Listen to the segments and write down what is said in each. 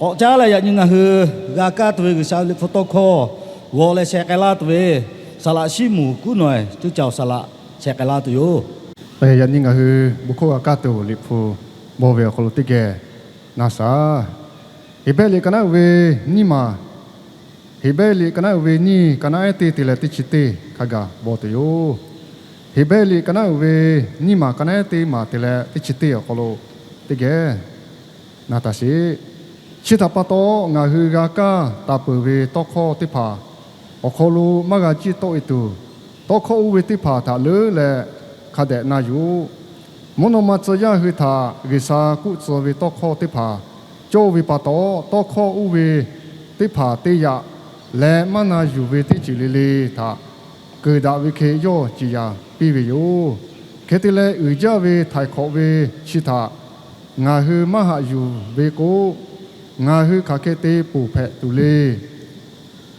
có cha là những người hư gà cá tuổi cái sao photo call vô lại xe cái lá tuổi sala simu cú nói chú cháu sala xe cái lá tuổi bây giờ những người buộc qua cá tuổi liệp phu bảo vệ khẩu tích cái nasa Ibeli kana we ni ma Ibeli kana we ni kana ti la ti chiti khaga boto yo Ibeli kana we ni ma kana ti ma ti la ti chiti kholo ti ge natashi chita pato nga hu ga ka ta pu we to kho ti pha okholu ma ga chi to itu to kho u we ti pha ta le le khade na yu monoma tsaya hu tha gisa ku tso we to kho ti pha châu vi bà tổ to kho u vi tí phà tí ya lẽ mà na yu vi tí chỉ li thà cứ đã vi khế yo chỉ ya bi vi yo khế tí lẽ ư gia vi thái khó vi chỉ thà ngà hư mà hạ yu vi cố ngà hư khá khế tí bù phẹ tu li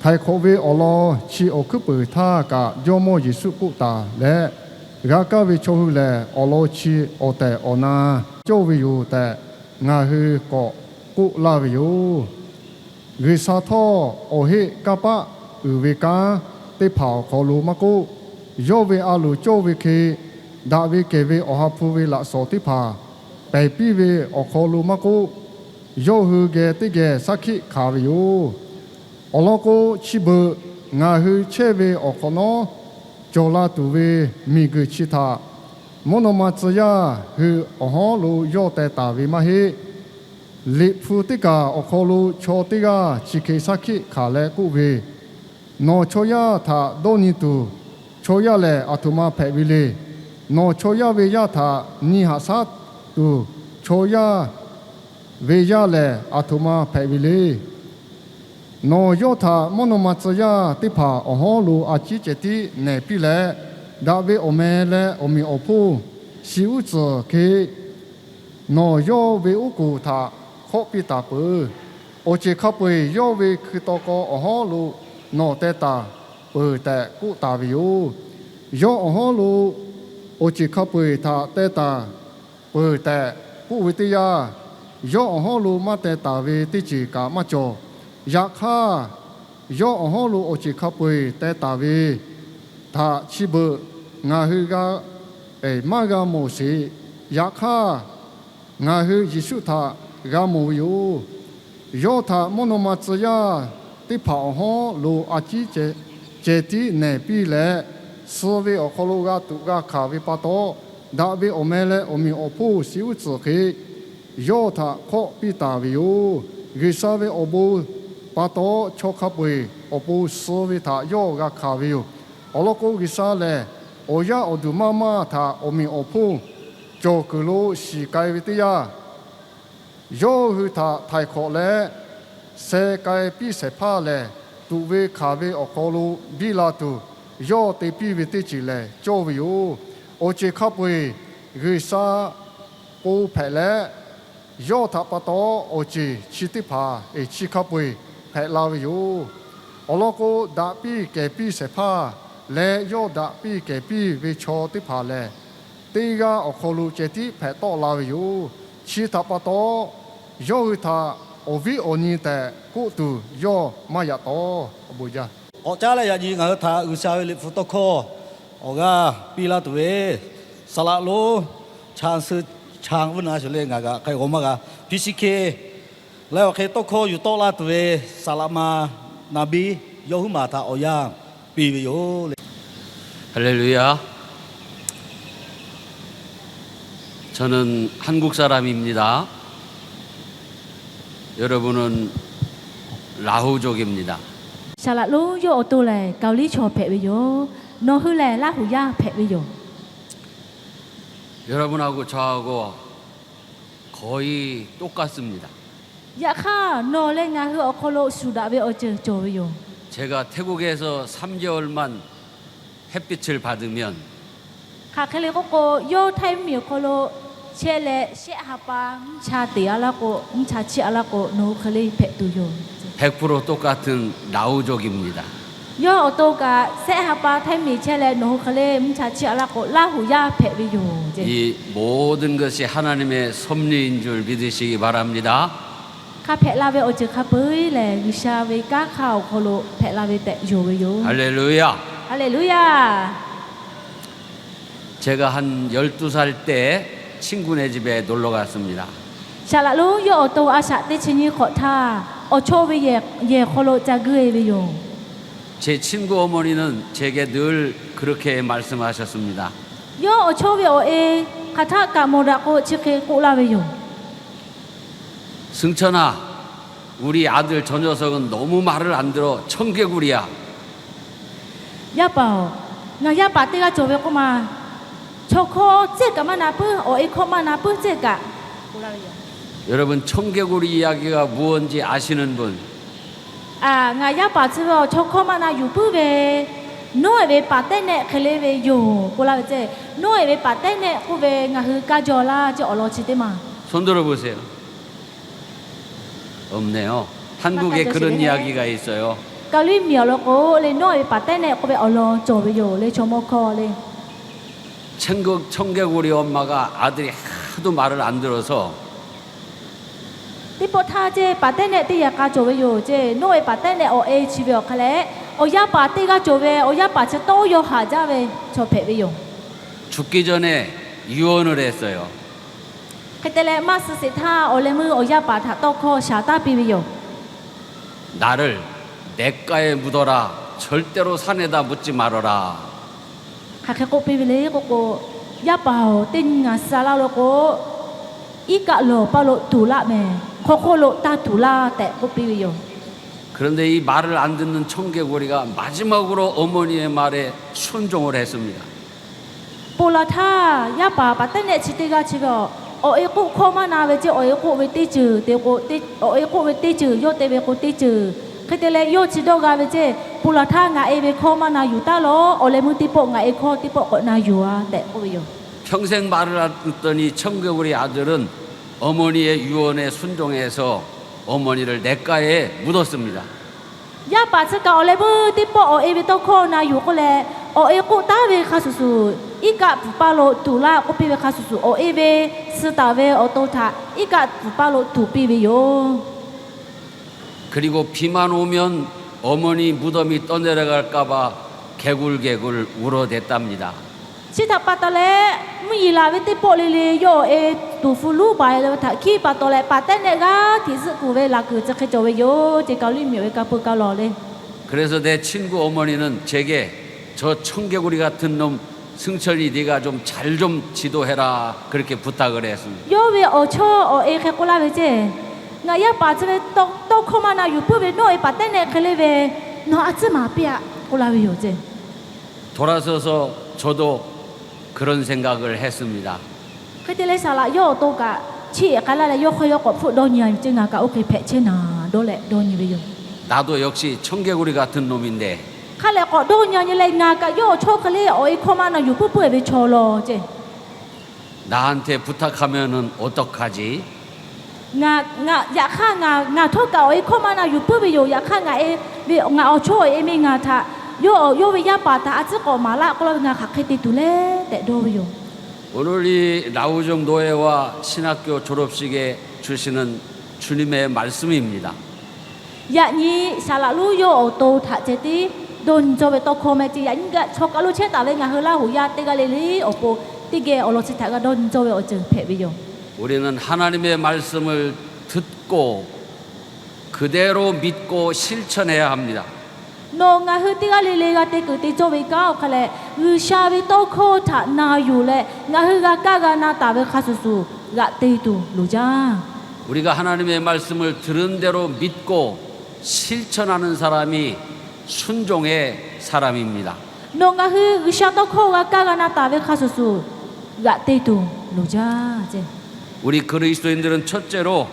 thái khó vi ở lo chỉ ở cứ bự tha cả yo mo Giêsu cụ ta lẽ gà cả vi châu hư lẽ ở lo chỉ ở tệ ở na châu vi yu tệ ngà hư có cụ la vi yo người sa tho ô hi ca pa ư vi ca tê phao khó lu ma cụ yo vi alu châu vi khi đã vi kê vi ô ha phu vi la so tê pha bè pi vi ô khó lu ma cụ yo hư ghé tê ghé sa khi khá vi yo ô lo cụ chi bự ngà hư che vi ô khó nó cho la tu vi mi gu chi tha monoma tsaya hư ô ho lu yo tê ta vi ma hi lip phu ti ka okholu cho ti ga chike sakhi khale ku ve no choya tha doni tu choya le atuma phe vi le no choya ve ya tha ni ha sa tu choya ve ya le atuma phe vi le no yo tha monoma tsaya ti pha oholu a chi che ti ne pi le da ve o me le o mi o pu si u zo ke no yo ve u ku tha khó bị ta bự, ô chỉ khắp bự do vì khi to có ở họ lu nọ tê ta bự tê cụ ta viu, do ở họ lu ô chỉ khắp bự ta tê ta bự tê cụ vi ya, do ở họ lu mà tê ta vi ti chỉ cả mà cho, yak ha, do ở họ lu ô chỉ khắp bự tê ta vi, ta chỉ bự ngà hư ga, mà ga mô sĩ, yak ha, ngà hư Giêsu ta ga mu yu yo tha monoma tsaya ti pha ho lo a chi che ti ne pi le so ve o kholo ga tu ga kha vi pa to da ve o me le o mi o pu si u tsu khi yo tha kho pi ta vi yu gi sa ve o bu pa to cho kha pui o pu so ve tha yo ga kha vi yu o lo ko gi sa le o ya o du ma ma tha o mi o pu cho ku lo si kai vi ti ya yo hư tha thái khó lẽ xe cái pi xe pha lẽ tu về khá về ở khó lu bi la tu yo tê pi về tê chỉ lẽ cho về yo ô chế khắp về người sa ô phải lẽ yo tha pa to ô chế chi tê pha chi khắp về phải la về yo ô lo cô đã pi xe pha lẽ yo đã pi về cho tê pha lẽ tê ga ở khó lu chế tê phải to la về yo chi tha pa to yo tha ovi oni te ku tu yo maya to buja có cha là những người thà ư sao liệp photo call ở ga pi la tuổi sala lo chang sư chang vẫn là chỗ lên ngà cái gồm ngà PCKแล้วcái to call อยู่ to la tuổi salama nabi yo huma tha oya pi yo 할렐루야. 저는 한국 사람입니다. 여러분은 라후족입니다. Sala lu yo ô tô lệ cao lý cho phệ bây giờ nó hư lệ lá hủ ya phệ bây giờ 여러분하고 저하고 거의 똑같습니다. dạ kha nó lên ngã hư ở kholo su đã về ở chờ bây giờ 제가 태국에서 3개월만 햇빛을 받으면 khá cái lấy cô yo thay miệng kholo che lệ che hapa cha tia là cô cha chia là cô nó khá lấy phệ tu yo 100% 똑같은 라후족입니다. yo ô tô cả sẽ hapa thay miệng che lệ nó khá lấy cha chia là cô lá hủ ya phệ bây giờ 이 모든 것이 하나님의 섭리인 줄 믿으시기 바랍니다. ข้าเพลาเวอเจอข้าเปยแหละวิชาเวก้าข่าวโคโลเพลาเวแต่โยเวโย 할렐루야. ฮาเลลูยา 제가 한 12살 때 친구네 집에 놀러 갔습니다. ชาละลูโยโอโตอาชะเตชินีขอท่าโอโชเวเยโคโลจะเกยเวโย 제 친구 어머니는 제게 늘 그렇게 말씀하셨습니다. โยโอโชเวโอเอคาทากะโมระโกชิเคกุลาเวโย 승천아, 우리 아들 저 녀석은 너무 말을 안 들어 청개구리야. ย่าเป่างายาปาติกาโจเวโกมาโชโคเจกะมานาปื้อโอเอโคมานาปื้อเจกะกุลาเวโย 여러분 청개구리 이야기가 무엇인지 아시는 분? งายาปาซิโวโชโคมานาอยู่ปื้อเวโนเอเวปาเตเนเคเลเวโยกุลาเวเจโนเอเวปาเตเนกูเวงาฮือกาจอลาเจอโลชิเตมา 손 들어보세요. 없네요. 한국에 그런 이야기가 있어요. กาลิเมียวโลโกเลยโนเอเวปาเตเนกูเวโอโลโจเวโยเลยโชโมโคเลย 청개구리 엄마가 아들이 하도 말을 안 들어서 ติปทาเจปาเตเนติยากาโจเวโยเจโนเอปาเตเนโอเอชิเวคเลโอยาปาติกาโจเวโอยาปาเชโตโยหาจาเวโชเพเวโย 죽기 전에 유언을 했어요. เคเตเลมาสสิทาโอเลมือโอยาปาทาโตโคชาตาปิเวโย 나를 냇가에 묻어라. 절대로 산에다 묻지 말아라. คาเคโกปิเวเลโกโกยาปาโอติงาซาลาโลโกอีกะโลปาโลตูละเมโคโคโลตาตูละแต่โกปิเวโย 그런데 이 말을 안 듣는 청개구리가 마지막으로 어머니의 말에 순종을 했습니다. ปูลาทายาปาปาเตเนชิติกาชิเวโอเอโกโคมานาเวเจโอเอโกเวติจือเตโกติโอเอโกเวติจือโยเตเวโกติจือเคเตเลโยชิโดกาเวเจปูลาทางาเอเวโคมานาอยู่ตาโลโอเลมุติโปงาเอโคติโปกนาอยู่อะแต่โกเวโย 평생 말을 안 듣더니 청개구리 아들은 어머니의 유언에 순종해서 어머니를 냇가에 묻었습니다. ยาปาสกาโอเลมุติโปโอเอเวโตโคนาอยู่ก็แลโอเอโกตาเวคาสุสุอีกะปุปาโลตูลาโอปิเวคาสุสุโอเอเวสตาเวโอโตทาอีกะปุปาโลตูปิเวโย 그리고 비만 오면 어머니 무덤이 떠내려갈까봐 개굴개굴 울어댔답니다. ชิตาปาตอเลมุยลาเวติโปเลเลโยเอตูฟูลูบายเลวทาคีปาตอเลปาเตเนกาทิสกูเวลาคือจะเคโจเวโยเจกาลิมิเวกาปุกาลอเล 그래서 내 친구 어머니는 제게 저 청개구리 같은 놈 승철이 네가 좀 잘 좀 지도해라 그렇게 부탁을 했습니다. โยเวโอโชโอเอเคกุลาเวเจงายาปาเจเวโตโคมานาอยู่ปุเวโนเอปาเตเนเคเลเวโนอาจิมาเปียกุลาเวโยเจ 돌아서서 저도 그런 생각을 했습니다. เคเตเลซาลาโยโตกะชีกาลาเลโยคอยกฟุโดญาจิงากะโอเคเพเชนาโดเลโดญเวโย 나도 역시 청개구리 같은 놈인데 คาเลกอโดญาเลงากะโยโชคเลโอเอโคมานาอยู่ปุเปเวโชโลเจ 나한테 부탁하면은 어떡하지? งอยากฆ่างาโทษเก่าไอ้ข้อมานาอยู่เพื่อไปอยู่อยากฆ่างาเอวิงาเอาช่วยเอไม่งาทะโยวิยาปาตาอาจจะก่อมาละก็เรางาขักให้ติดตุเล่แต่โดไปอยู่ 오늘 이 라우정 노예와 신학교 졸업식에 주시는 주님의 말씀입니다. อย่างนี้ชาลาลูโยโตถะเจติโดนโจเวโตโคเมจิอย่างนี้ก็ชกอาลูเชตาเวงาเฮลาหูยาติกาเลลีโอโปติเกโอโลชิตะก็โดนโจเวโอเจเพไปอยู่ 우리는 하나님의 말씀을 듣고 그대로 믿고 실천해야 합니다. โนงาฮือติกาเลเลกาเตกุติโจเวก้าวคะเลอือชาวิโตโคถะนาอยู่เลงาฮือกากากานาตาเวคาสุสุกะเตตุลูจา 우리가 하나님의 말씀을 들은 대로 믿고 실천하는 사람이 순종의 사람입니다. โนงาฮืออือชาโตโคกากากานาตาเวคาสุสุกะเตตุลูจาเจ 우리 그리스도인들은 첫째로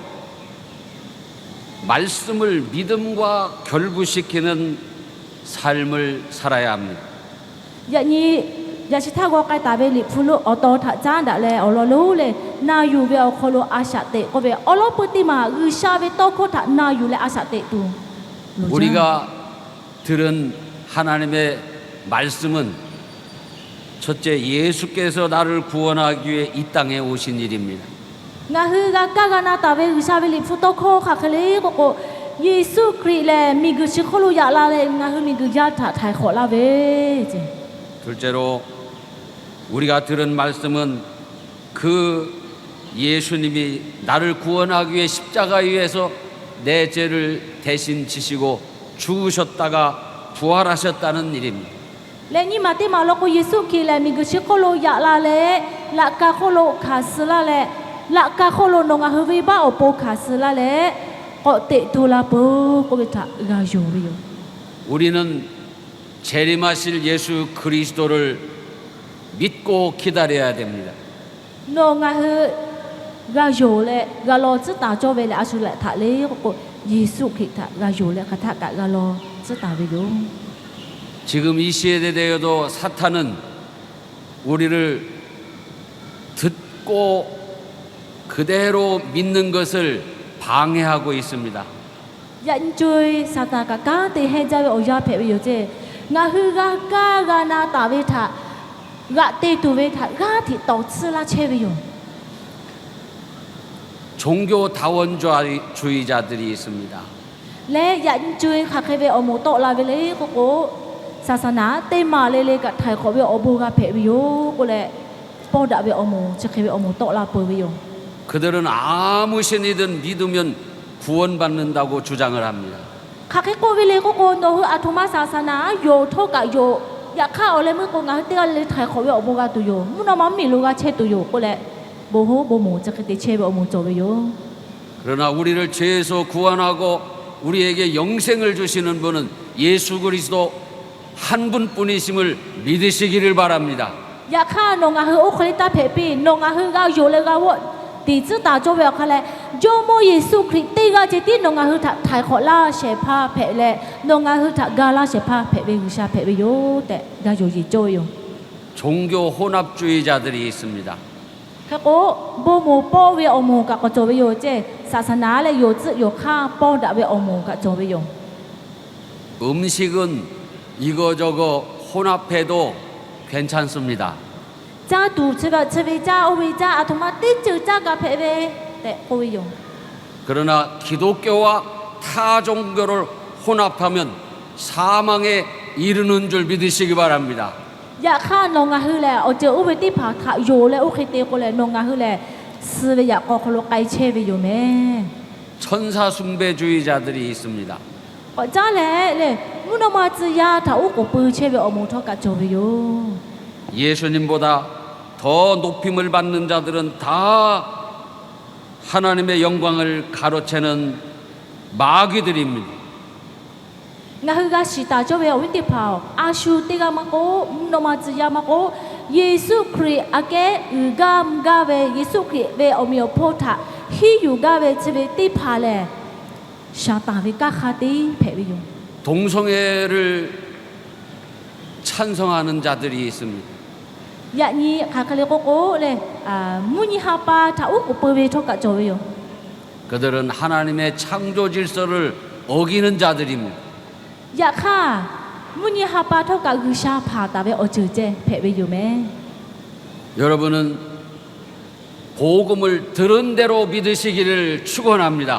말씀을 믿음과 결부시키는 삶을 살아야 합니다. อย่างนี้ยาชิทากอไกตาเวลิฟุลุออโตทะจานดะเลออโลลูเลนาอยู่เวอโคโลอาชาเตก็เวอโลปุติมาอือชาเวโตโคทะนาอยู่เลอาชาเตตุ 우리가 들은 하나님의 말씀은 첫째 예수께서 나를 구원하기 위해 이 땅에 오신 일입니다. งาฮือกากากานาตาเวอุชาเวลิฟุตโตโคค่ะเคลีโกโกเยซูคริสต์เลมีกุชิโคลุยาลาเลงาฮืมีกุยาถาไทยขอลาเวเจ 둘째로 우리가 들은 말씀은 그 예수님이 나를 구원하기 위해 십자가 위에서 내 죄를 대신 지시고 죽으셨다가 부활하셨다는 일입니다. และนี่มาที่มาแล้วก็เยซูคริสต์เลมีกุชิโคลุยาลาเลละกาโคลุคาสลาเลละกาโคลุนงาฮืวิบาโอโปคาสลาเลก็เตตุลาโปก็เวทากาโยริโย 우리는 재림하실 예수 그리스도를 믿고 기다려야 됩니다. นงาฮืกาโยเลกาโลจิตาโจเวเลอาชุเลทะเลก็เยซูคริสต์กาโยเลคาทะกาโลจิตาเวโย 지금 이 시대에 대해도 사탄은 우리를 듣고 그대로 믿는 것을 방해하고 있습니다. ยันจุยซาตากากาเตเฮจาเวโอยาเพเวโยเจงาฮืกากากานาตาเวทากะเตตุเวทากาทิตอซลาเชเวโย 종교 다원주의자들이 있습니다. และยันจุยคาเคเวโอโมโตลาเวเลโกโกศาสนาเตมาเลเลกะไทยขอเวโอบูกาเพเวโยก็เลปอดะเวโอโมจะเคเวโอโมโตลาเปเวโย 그들은 아무 신이든 믿으면 구원받는다고 주장을 합니다. คาเคโกเวเลโกโกโนฮืออาทุมาศาสนาโยโทกะโยอยากฆ่าเอาเลยมือโกงาเตกะเลไทยขอเวโอบูกาตุโยมุนอมามีลูกาเชตุโยก็เลโบโฮโบโมจะเคเตเชเวโอโมโจเวโย 그러나 우리를 죄에서 구원하고 우리에게 영생을 주시는 분은 예수 그리스도 한 분뿐이심을 믿으시기를 바랍니다. อยากฆ่านงาฮือโอคลิตาเพปีนงาฮือกาโยเลกาวะตีจืตาโจเวคะเลโยโมเยซูคริสต์ติกาเจตินงาฮือไทยขอลาเชพาเพเลนงาฮือกาลาเชพาเพเวกุชาเพเวโยแต่กาโยยิโจโย 종교 혼합주의자들이 있습니다. ค่ะโกโบโมโปเวโอโมกะกะโจเวโยเจศาสนาและโยจืโยฆ่าปอดะเวโอโมกะโจเวโย 음식은 이거저거 혼합해도 괜찮습니다. จ้าตูเชบะเชเวจ้าโอเวจ้าอาทุมาติจืจ้ากะเพเวแต่โอเวโย 그러나 기독교와 타 종교를 혼합하면 사망에 이르는 줄 믿으시기 바랍니다. อยากฆ่านงาฮือแลโอเจโอเวติผาทะโยและโอเคเตโกแลนงาฮือแลซื้อเวอยากกอคโลไกเชเวโยแม่ 천사 숭배주의자들이 있습니다. ก็จ้าแลเลยมุนมาจืยาทะอุกปือเชเวโอโมทอกะโจเวโย 예수님보다 더 높임을 받는 자들은 다 하나님의 영광을 가로채는 마귀들입니다. งาฮือกาชิตาโจเวโอวิติผาอาชูติกามะโกมุนมาจืยามะโกเยซูคริสต์อะเกอืกามกาเวเยซูคริสต์เวโอมิโอโพทะฮิยูกาเวเชเวติผาแลชาตาเวกาคาติเพเวโย 동성애를 찬성하는 자들이 있습니다. ยะนี้ค่ะคะเลโกโกเลยมุนิฮาปาทาอุกเปเวทกะโจเวโย 그들은 하나님의 창조 질서를 어기는 자들입니다. ยะค่ะมุนิฮาปาทกะกุชาพาตาเวโอจืเจเพเวโยแม่ 여러분은 복음을 들은 대로 믿으시기를 축원합니다.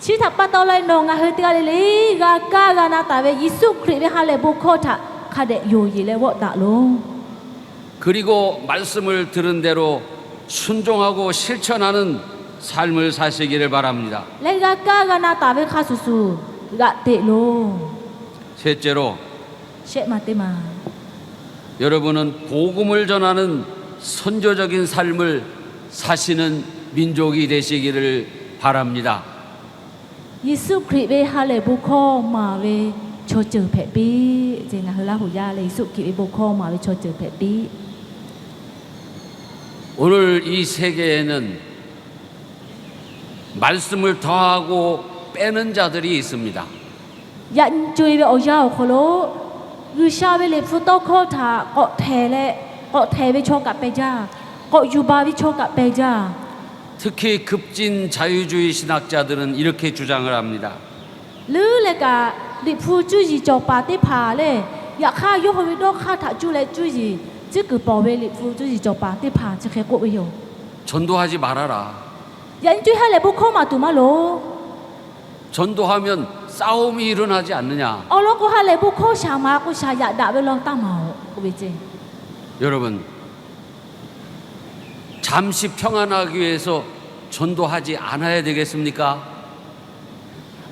ชิทับปะตอไลนงอะเฮติกะเลลีกากากานาตาเวยิสุคริสต์เวฮาเลบุโคทะคาเดโยยิเลวะตะโล 그리고 말씀을 들은 대로 순종하고 실천하는 삶을 사시기를 바랍니다. และกากากานาตาเวคาสุสุกะเตโล 셋째로 เชมาเตมา 여러분은 복음을 전하는 선조적인 삶을 사시는 민족이 되시기를 바랍니다. ยิสุคริสต์เวฮาเลบุโคมาเวโชเจอเพปีเจงะเฮลาหูยาเลยิสุคริสต์เวบุโคมาเวโชเจอเพปี 오늘 이 세계에는 말씀을 더하고 빼는 자들이 있습니다. ยันจุยเวโอยาวโคโลกุชาเวเลฟุโตโคทาเกาะเทเลเกาะเทเวโชกะเปจาเกาะยูบาวิโชกะเปจา 특히 급진 자유주의 신학자들은 이렇게 주장을 합니다. หรือเลกะดิฟูจุยจอปาติพาเลอยากฆ่าโยโฮวิโดฆ่าทะจุเลจุยจิกึปอเวลิฟูจุยจอปาติพาจะเคโกเวโย 전도하지 말아라. 얀 주이 할래 부코 마두 말로 전도하면 싸움이 일어나지 않느냐? 얼로고 할래 부코 샤마고 샤야 다벨로 따마오 오베제 여러분, 잠시 평안하기 위해서 전도하지 않아야 되겠습니까?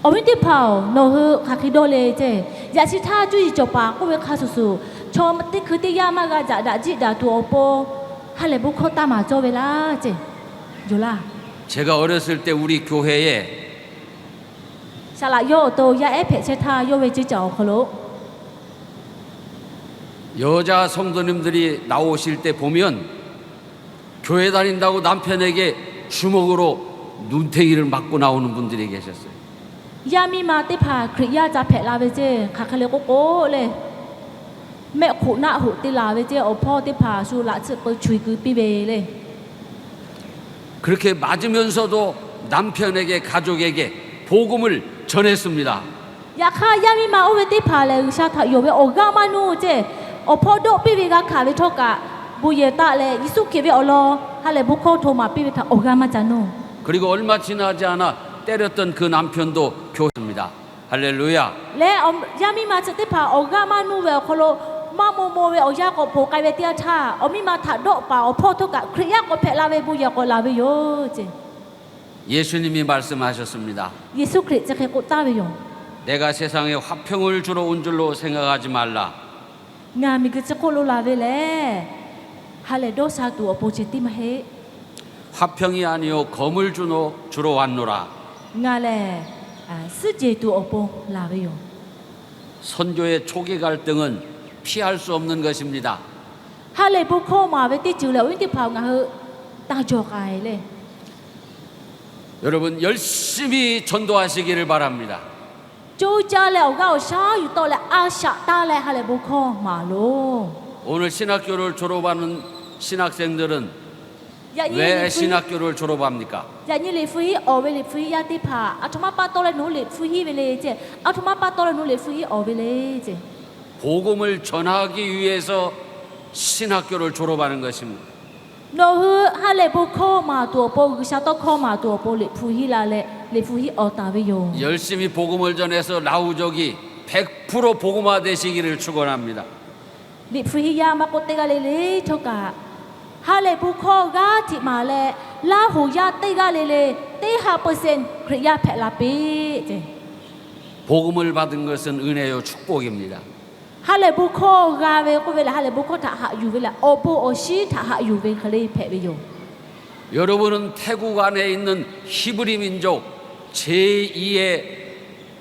어윈티 파오 노흐 카키도레제 야시타 주이 조파 고베 카수수 처음때 그때 야마가 자다지다 두오포 할래 부코 따마 조벨라제 졸라 제가 어렸을 때 우리 교회에 샤라 요또 야에 페체타 요웨지 자오콜로 여자 성도님들이 나오실 때 보면 교회 다닌다고 남편에게 주먹으로 눈탱이를 맞고 나오는 분들이 계셨어요. 야미마 때파 크리야 자 페라베제 카칼레 고고레 메 코나 호티라베제 오포 때파 수라츠 버 주이그 비베레 그렇게 맞으면서도 남편에게 가족에게 복음을 전했습니다. 야카 야미마 오베 때파레 샤타 요베 오가마누제 오포도 비비가 카베 토카 부예타레 이수케베 얼로 할레 부코 토마 비비타 오가마자노 그리고 얼마 지나지 않아 때렸던 그 남편도 교회입니다. 할렐루야. 레 야미마 때파 오가마누베 콜로 마모모베 오야고 보카베 티아타 오미마 타도 파 오포 토카 크리야고 페라베 부야고 라베요제 예수님이 말씀하셨습니다. 예수 그리스도 그 꽃다베요 내가 세상에 화평을 주러 온 줄로 생각하지 말라. ngami cứ chắc cô lô là về lẽ hay là đốt sao tụ ở bộ chỉ tim hết 화평이 아니요 검을 주러 왔노라. ngà lẽ sức chế tụ ở bộ là về rồi 선교의 초기 갈등은 피할 수 없는 것입니다. hay là bộ khô mà với tiết chữ là uống tiếp vào ngà hư ta cho cái lẽ 여러분 열심히 전도하시기를 바랍니다. chú cha lẽ gạo sao yu to lẽ a sa ta lẽ hay là bộ khô mà lô 오늘 신학교를 졸업하는 신학생들은 dạ như 왜 lì phi 신학교를 졸업합니까? dạ như lì phi ở về lì phi ya tiếp hà à chúng ta to lên nỗ lì phi về lì chứ à chúng ta to lên nỗ lì phi ở về lì chứ 복음을 전하기 위해서 신학교를 졸업하는 것입니다. nó hư hay là bộ khô mà tụ bộ cứ sao to khô mà tụ bộ lì phi là lì phi ở ta về rồi 열심히 복음을 전해서 라우족이 100% 복음화 되시기를 축원합니다. lì phi ya mà cô tê ga lì cho cả hay là bộ khô ga thì mà lệ la hồ ya tê ga lì tê 5% kriya phe la pi chứ 복음을 받은 것은 은혜요 축복입니다. hay là bộ khô ga về cô về là hay là bộ khô thả hạ yu về là ô bộ ô xí thả hạ yu về khali phe về rồi 여러분은 태국 안에 있는 히브리 민족 제2의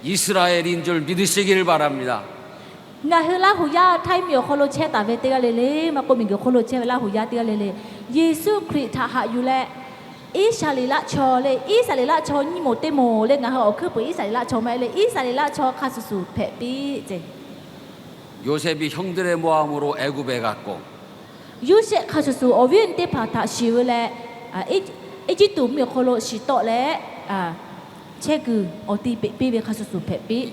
이스라엘인 줄 믿으시기를 바랍니다. ngài hư la hồ ya thay miêu khô lô che ta về tê ga lì mà cô mình kiểu khô lô che về la hồ ya tê ga lì Giêsu Christ thả hạ yu lệ Israel cho lệ Israel cho như một tê mồ lệ ngài họ cứ bởi Israel cho mẹ lệ Israel cho khá sù sù phe pi chứ 요셉이 형들의 모함으로 애굽에 갔고 Yusuf khá sù sù ở viên tê phá thả xíu lệ ít chỉ tụ miêu khô lô xí tọ lệ che cứ ở tì pi về khá sù sù phe pi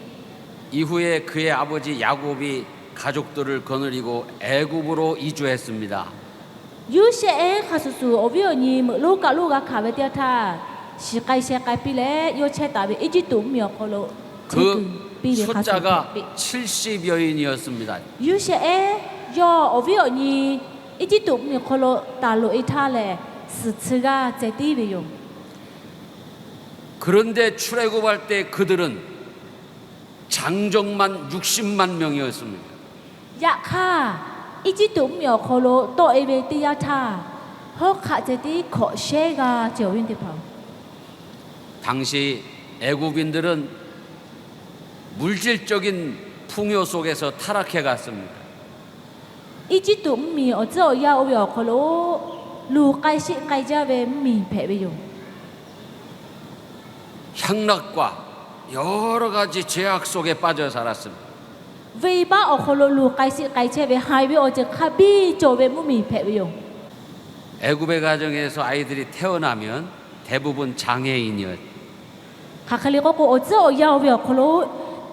이후에 그의 아버지 야곱이 가족들을 거느리고 애굽으로 이주했습니다. Yusuf khá sù sù ở viên như mực lô cả khá về tê tha xí cái pi lệ yo che ta về ít chỉ tụ miêu khô lô 그 숫자가 70여인이었습니다. Yusuf yo ở viên như ít chỉ tụ miêu khô lô ta lô ít tha lệ sự chữ chế tì về rồi 그런데 출애굽할 때 그들은 장정만 60만 명이었습니다. dạ kha ít chỉ tụ miêu khô lô tội về tì ya tha hốt khá chế tì khó xe ga chiều viên tì phẳng 당시 애굽인들은 물질적인 풍요 속에서 타락해 갔습니다. ít chỉ tụ miêu ở chỗ ya ở miêu khô lô lù cái sĩ cái ra về miêu phe về rồi 향락과 여러 가지 죄악 속에 빠져 살았습니다. vì ba ở khô lô lù cái sĩ cái che về hai về ở chỗ khá bi chỗ về mu miêu phe về rồi 애굽의 가정에서 아이들이 태어나면 대부분 장애인이었죠. khá khá li có cô ở chỗ ya ở miêu khô lô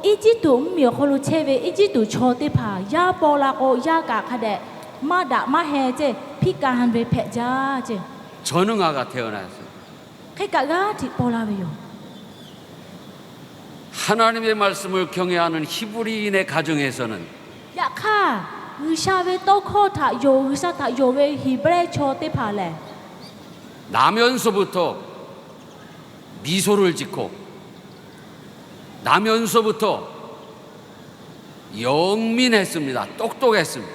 ít chỉ tụ miêu khô lô che về ít chỉ tụ cho tê phà ya bỏ la cô ya cả khá đệ mà đã mà hè chứ phi cả hàn về phe cha chứ 전응아가 태어났어요. 가가 뒷볼라베요. 하나님의 말씀을 경외하는 히브리인의 가정에서는 야카 의사베 또코타 요 의사타 요베 히브리 초테 팔레. 나면서부터 미소를 짓고 나면서부터 영민했습니다. 똑똑했습니다.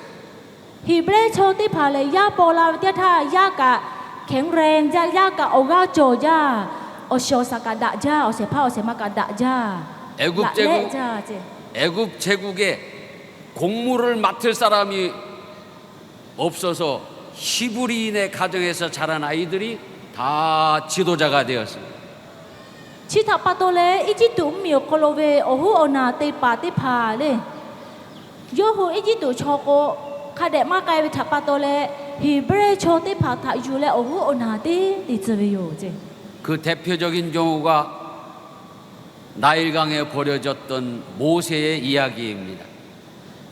히브리 초테 팔레 야 볼라 떼타 야가 갱랭 야가 오가 조자 오쇼사가다자 오세파 오세마가다자. 애굽 제국에 공무를 맡을 사람이 없어서 히브리인의 가정에서 자란 아이들이 다 지도자가 되었습니다. 치타파토레 이지도 미오콜로베 오후 오나 테파테파레 요호 이지도 초고 카데마카이 타파토레 히브리 초테파타 유레 오후 오나데 디즈베요제. 그 대표적인 경우가 나일강에 버려졌던 모세의 이야기입니다.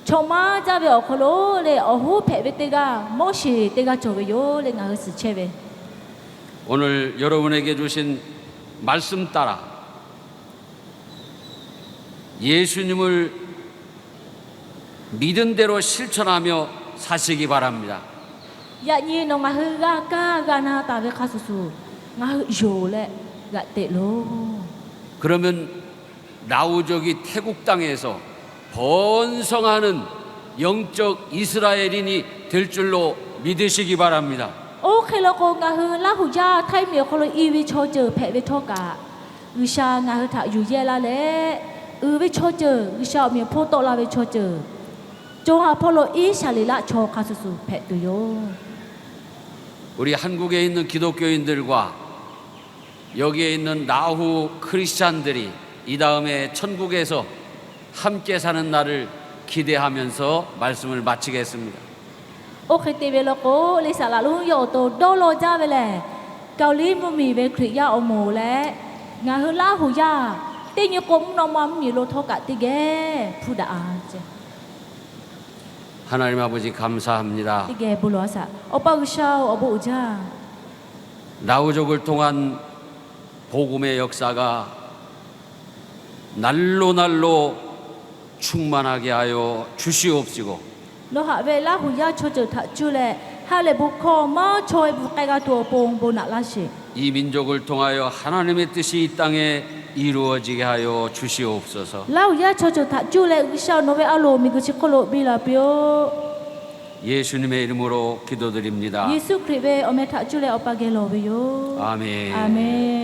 초마 자베 오콜로레 오후 페베테가 모시 테가 조베요 레가 스체베. 오늘 여러분에게 주신 말씀 따라 예수님을 믿은 대로 실천하며 사시기 바랍니다. 야니 노가 흐가 가가나 타베 카수수 가 요레 가테로. 그러면 나우족이 태국 땅에서 번성하는 영적 이스라엘인이 될 줄로 믿으시기 바랍니다. 오케로고 가흐 라후야 타이미오콜로 이위 초저 페베 토가 의샤 가흐타 유예라레 의위 초저 의샤미 포토라베 초저 조하폴로 이샬리라 초카수수 페도요. 우리 한국에 있는 기독교인들과 여기에 있는 나후 크리스찬들이 이 다음에 천국에서 함께 사는 날을 기대하면서 말씀을 마치겠습니다. 오케테벨로고 리살라루 요토 돌로자벨레 가울리 무미베 크리야 오모레 가흐 라후야 띠뉴꼼 노맘 미로 토가 띠게 푸다아제. 하나님 아버지 감사합니다. 띠게 불로사 오빠 의샤 오보우자. 나우족을 통한 복음의 역사가 날로 충만하게 하여 주시옵시고 노하베 라후야 초저 타줄레 할레 부코 마 초이 부카가 도봉 보나라시. 이 민족을 통하여 하나님의 뜻이 이 땅에 이루어지게 하여 주시옵소서. 라후야 초저 타줄레 의샤 노베 알로 미그치콜로 빌라비오. 예수님의 이름으로 기도드립니다. 예수 그리스도의 오메 타줄레 오빠게로비요. 아멘. 아멘.